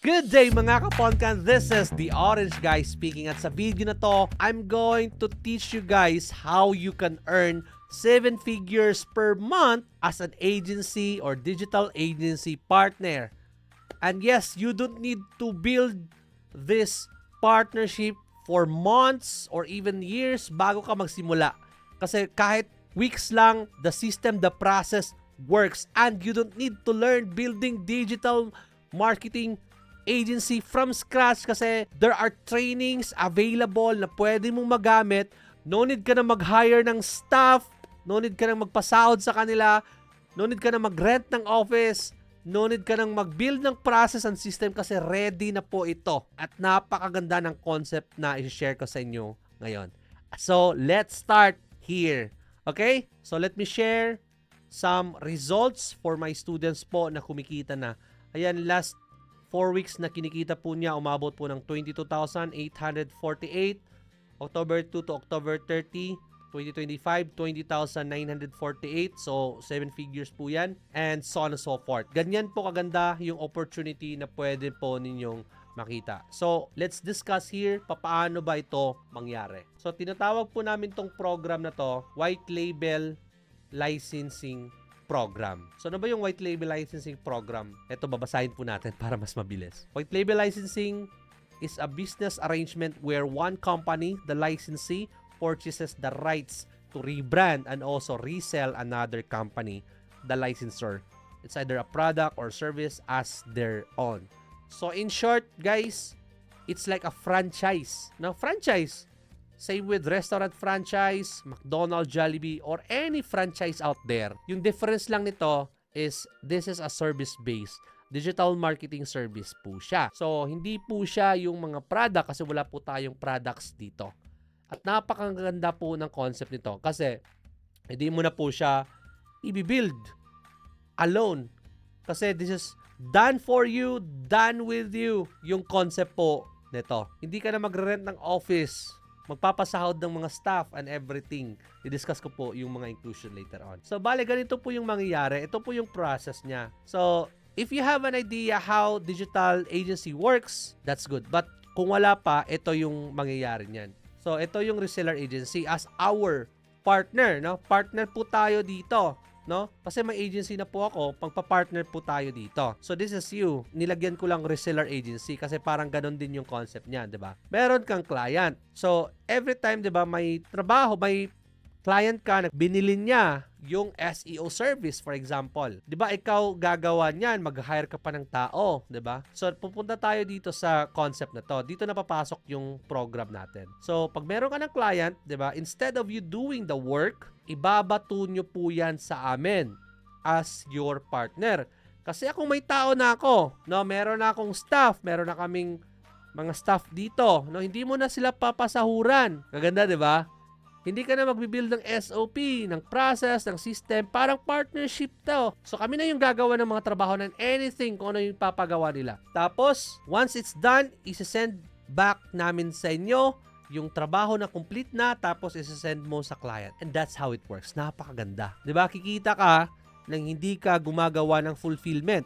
Good day mga kaponkan, this is the Orange Guy speaking at sa video na to, I'm going to teach you guys how you can earn 7 figures per month as an agency or digital agency partner. And yes, you don't need to build this partnership for months or even years bago ka magsimula. Kasi kahit weeks lang, the system, the process works and you don't need to learn building digital marketing agency from scratch kasi there are trainings available na pwede mong magamit. No need ka na mag-hire ng staff, no need ka na magpasahod sa kanila, no need ka na mag-rent ng office, no need ka nang mag-build ng process and system kasi ready na po ito. At napakaganda ng concept na i-share ko sa inyo ngayon. So, let's start here. Okay? So, let me share some results for my students po na kumikita na. Ayan, last 4 weeks na kinikita po niya, umabot po ng 22,848. October 2 to October 30, 2025, 20,948. So, 7 figures po yan. And so on and so forth. Ganyan po kaganda yung opportunity na pwede po ninyong makita. So, let's discuss here paano ba ito mangyari. So, tinatawag po namin tong program na to, White Label Licensing Program. So, ano ba yung White Label Licensing Program? Ito, babasahin po natin para mas mabilis. White Label Licensing is a business arrangement where one company, the licensee, purchases the rights to rebrand and also resell another company, the licensor. It's either a product or service as their own. So, in short, guys, it's like a franchise. Now, franchise, same with restaurant franchise, McDonald's, Jollibee, or any franchise out there. Yung difference lang nito is this is a service-based digital marketing service po siya. So, hindi po siya yung mga product kasi wala po tayong products dito. At napakaganda po ng concept nito kasi hindi mo na po siya i-build alone. Kasi this is done for you, done with you yung concept po nito. Hindi ka na magre-rent ng office, magpapasahod ng mga staff and everything. I-discuss ko po yung mga inclusion later on. So, bale, ganito po yung mangyayari. Ito po yung process niya. So, if you have an idea how digital agency works, that's good. But kung wala pa, ito yung mangyayari niyan. So, ito yung reseller agency as our partner, no? Partner po tayo dito, no? Kasi may agency na po ako, pagpa-partner po tayo dito. So, this is you. Nilagyan ko lang reseller agency kasi parang ganon din yung concept niyan, 'di ba? Meron kang client. So, every time, 'di ba, may trabaho, may client ka na binili niya yung SEO service, for example. 'Di ba, ikaw gagawa niyan, mag-hire ka pa ng tao, 'di ba? So, pupunta tayo dito sa concept na 'to. Dito na papasok yung program natin. So, pag meron ka ng client, 'di ba, instead of you doing the work, ibabato nyo po yan sa amin as your partner. Kasi kung may tao na ako, no, meron na akong staff, meron na kaming mga staff dito, no, hindi mo na sila papasahuran. Gaganda, 'di ba? Hindi ka na magbi-build ng SOP, ng process, ng system, parang partnership to. So kami na yung gagawa ng mga trabaho ng anything kung ano yung papagawa nila. Tapos, once it's done, isi-send back namin sa inyo yung trabaho na complete na, tapos isi-send mo sa client. And that's how it works. Napakaganda. 'Di ba? Kikita ka nang hindi ka gumagawa ng fulfillment.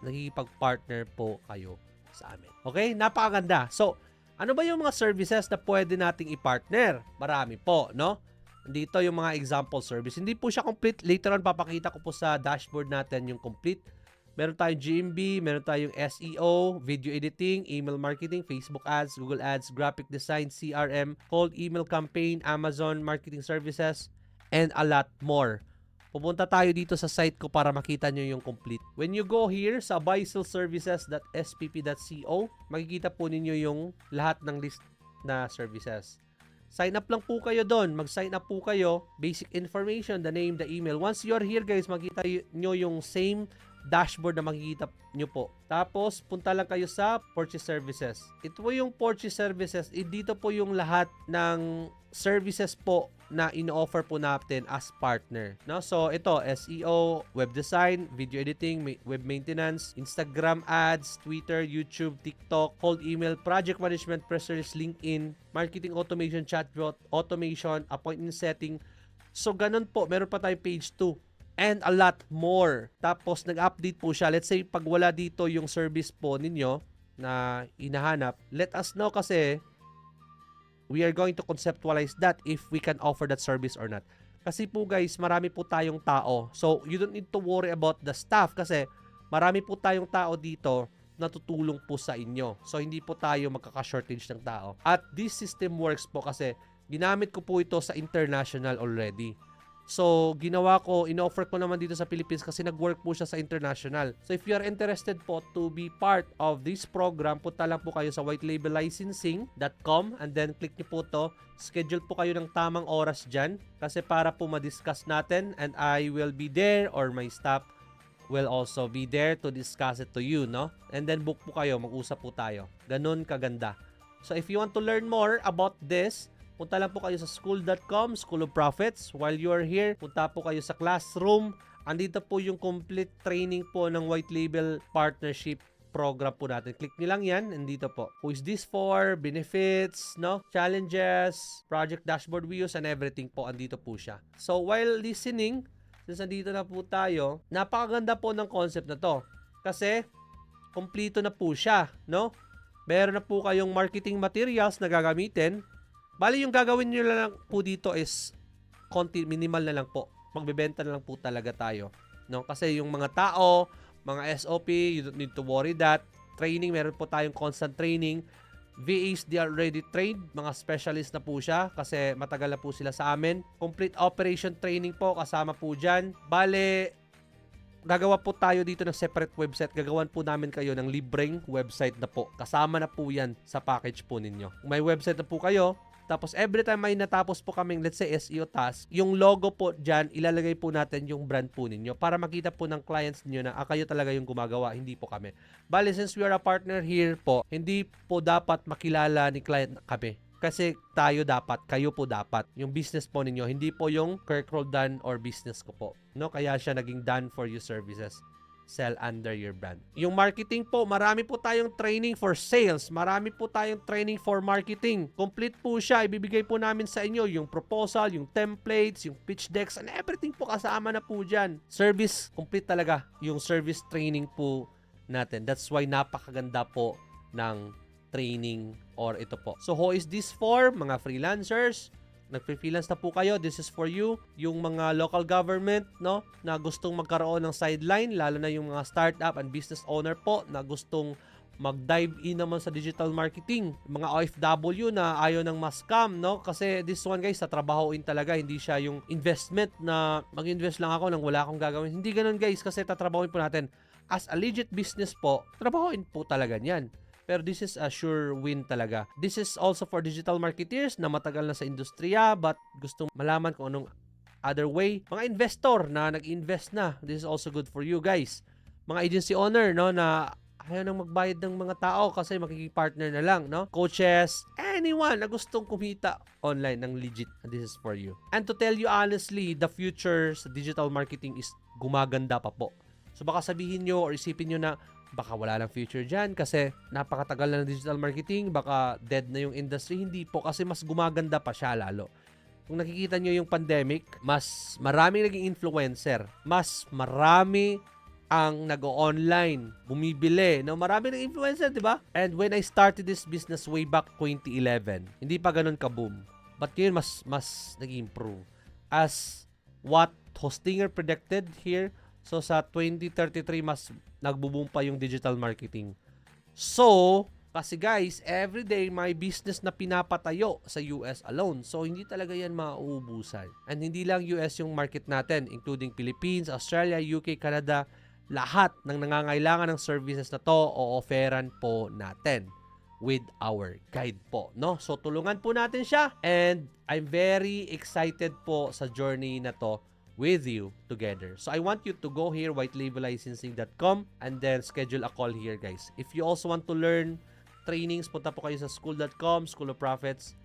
Nakikipag-partner po kayo sa amin. Okay? Napakaganda. So, ano ba yung mga services na pwede nating i-partner? Marami po, no? Dito yung mga example service. Hindi po siya complete. Later on, papakita ko po sa dashboard natin yung complete. Meron tayong GMB, meron tayong SEO, video editing, email marketing, Facebook ads, Google ads, graphic design, CRM, cold email campaign, Amazon marketing services, and a lot more. Pupunta tayo dito sa site ko para makita nyo yung complete. When you go here sa buyselservices.spp.co, makikita po ninyo yung lahat ng list na services. Sign up lang po kayo doon. Mag-sign up po kayo. Basic information, the name, the email. Once you're here, guys, makikita nyo yung same dashboard na makikita nyo po. Tapos, punta lang kayo sa purchase services. Ito po yung purchase services. Dito po yung lahat ng services po na ino-offer po natin as partner. No? So, ito, SEO, web design, video editing, web maintenance, Instagram ads, Twitter, YouTube, TikTok, cold email, project management, press release, LinkedIn, marketing automation, chatbot, automation, appointment setting. So, ganun po. Meron pa tayong page 2. And a lot more. Tapos, nag-update po siya. Let's say, pag wala dito yung service po ninyo, na hinahanap, let us know kasi we are going to conceptualize that if we can offer that service or not. Kasi po guys, marami po tayong tao. So, you don't need to worry about the staff kasi marami po tayong tao dito na tutulong po sa inyo. So, hindi po tayo magkaka-shortage ng tao. At this system works po kasi ginamit ko po ito sa international already. So, ginawa ko, in-offer ko naman dito sa Philippines kasi nag-work po siya sa international. So, if you are interested po to be part of this program, punta lang po kayo sa whitelabellicensing.com and then click nyo po to. Schedule po kayo ng tamang oras dyan kasi para po ma-discuss natin and I will be there or my staff will also be there to discuss it to you, no? And then book po kayo, mag-usap po tayo. Ganun kaganda. So, if you want to learn more about this, punta lang po kayo sa school.com, School of Prophets. While you are here, punta po kayo sa classroom. Andito po yung complete training po ng White Label Partnership program po natin. Click nyo lang yan. Andito po. Who is this for? Benefits, no? Challenges, project dashboard views, and everything po. Andito po siya. So, while listening, since andito na po tayo, napakaganda po ng concept na to. Kasi, kompleto na po siya, no? Meron na po kayong marketing materials na gagamitin. Bali, yung gagawin nyo lang po dito is konti, minimal na lang po. Magbebenta na lang po talaga tayo. No? Kasi yung mga tao, mga SOP, you don't need to worry that. Training, meron po tayong constant training. VAs, they are already trained. Mga specialist na po siya kasi matagal na po sila sa amin. Complete operation training po, kasama po dyan. Bale, gagawa po tayo dito ng separate website. Gagawan po namin kayo ng libreng website na po. Kasama na po yan sa package po ninyo. May website na po kayo. Tapos every time may natapos po kaming, let's say, SEO task, yung logo po dyan, ilalagay po natin yung brand po ninyo para makita po ng clients niyo na kayo talaga yung gumagawa, hindi po kami. Bali, since we are a partner here po, hindi po dapat makilala ni client na kami. Kasi tayo dapat, kayo po dapat. Yung business po ninyo, hindi po yung Kirk Roldan or business ko po. No? Kaya siya naging done for you services. Sell under your brand. Yung marketing po, marami po tayong training for sales. Marami po tayong training for marketing. Complete po siya. Ibibigay po namin sa inyo yung proposal, yung templates, yung pitch decks, and everything po kasama na po dyan. Service, complete talaga yung service training po natin. That's why napakaganda po ng training or ito po. So, who is this for? Mga freelancers, nagpe-freelance na po kayo, this is for you. Yung mga local government, no, na gustong magkaroon ng sideline, lalo na yung mga startup and business owner po na gustong mag-dive in naman sa digital marketing. Mga OFW na ayaw ng mas scam, no? Kasi this one guys, tatrabahoin talaga, hindi siya yung investment na mag-invest lang ako nang wala akong gagawin. Hindi ganun guys, kasi tatrabahoin po natin. As a legit business po, trabahoin po talaga niyan. Pero this is a sure win talaga. This is also for digital marketeers na matagal na sa industriya but gustong malaman kung anong other way. Mga investor na nag-invest na. This is also good for you guys. Mga agency owner, no, na ayaw nang magbayad ng mga tao kasi makikipart-partner na lang, no? Coaches, anyone na gustong kumita online ng legit. This is for you. And to tell you honestly, the future sa digital marketing is gumaganda pa po. So baka sabihin nyo or isipin nyo na baka wala lang future dyan kasi napakatagal na ng digital marketing, baka dead na yung industry. Hindi po, kasi mas gumaganda pa siya lalo. Kung nakikita nyo yung pandemic, mas maraming naging influencer, mas marami ang nag-online, bumibili, no? Marami ng influencer, di ba? And when I started this business way back 2011, hindi pa ganun ka-boom. But ngayon, mas nag-improve. As what Hostinger predicted here, so sa 2033, mas nagbo-boom pa yung digital marketing. So, kasi guys, everyday may business na pinapatayo sa US alone. So, hindi talaga yan mauubusan. And hindi lang US yung market natin, including Philippines, Australia, UK, Canada, lahat ng nangangailangan ng services na to o-offeran po natin with our guide po, no? So, tulungan po natin siya. And I'm very excited po sa journey na to with you together. So I want you to go here, whitelabellicensing.com, and then schedule a call here, guys. If you also want to learn trainings, punta po kayo sa school.com, School of Prophets.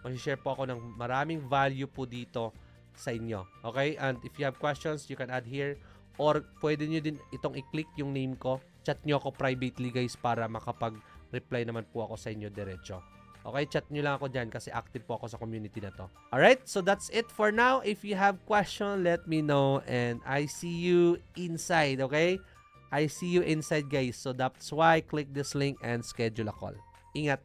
Mag-share po ako ng maraming value po dito sa inyo. Okay? And if you have questions, you can add here. Or pwede nyo din itong i-click yung name ko. Chat nyo ako privately, guys, para makapag-reply naman po ako sa inyo diretso. Okay, chat nyo lang ako dyan kasi active po ako sa community na to. Alright, so that's it for now. If you have question, let me know and I see you inside, okay? I see you inside guys. So that's why click this link and schedule a call. Ingat!